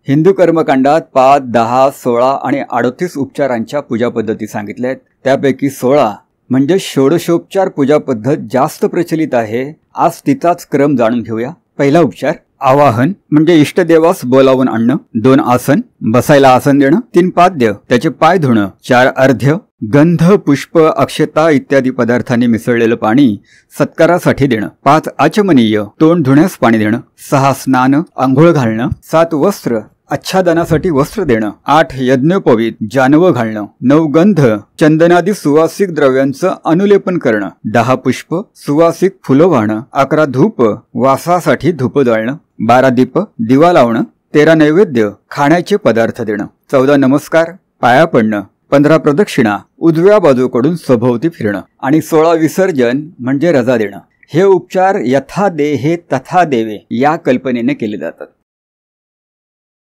हिंदू कर्मकांडात 5, 10, 16 आणि 38 उपचारांच्या पूजा पद्धती सांगितल्या आहेत। त्यापैकी 16 म्हणजे षोडशोपचार पूजा पद्धत जास्त प्रचलित आहे। आज तिचाच क्रम जाणून घेऊया। पहिला उपचार आवाहन म्हणजे इष्टदेवास बोलावून आणणं। 2 आसन, बसायला आसन देणं। 3 पाद्य, त्याचे पाय धुणं। 4 अर्ध्य, गंध, पुष्प, अक्षता इत्यादी पदार्थांनी मिसळलेलं पाणी सत्कारासाठी देणं। 5 आचमनीय, तोंड धुण्यास पाणी देणं। 6 स्नान, आंघोळ घालणं। 7 वस्त्र, आच्छादनासाठी वस्त्र देणं। 8 यज्ञोपवीत, जानवं घालणं। 9 गंध, चंदनादी सुवासिक द्रव्यांचं अनुलेपन करणं। 10 पुष्प, सुवासिक फुलं वाहणं। 11 धूप, वासासाठी धूप जाळणं। 12 दीप, दिवा लावणं। 13 नैवेद्य, खाण्याचे पदार्थ देणं। 14 नमस्कार, पाया पडणं। 15 प्रदक्षिणा, उजव्या बाजूकडून सभोवती फिरणं। आणि 16 विसर्जन म्हणजे रजा देणं। हे उपचार यथा देहे तथा देवे या कल्पनेने केले जातात।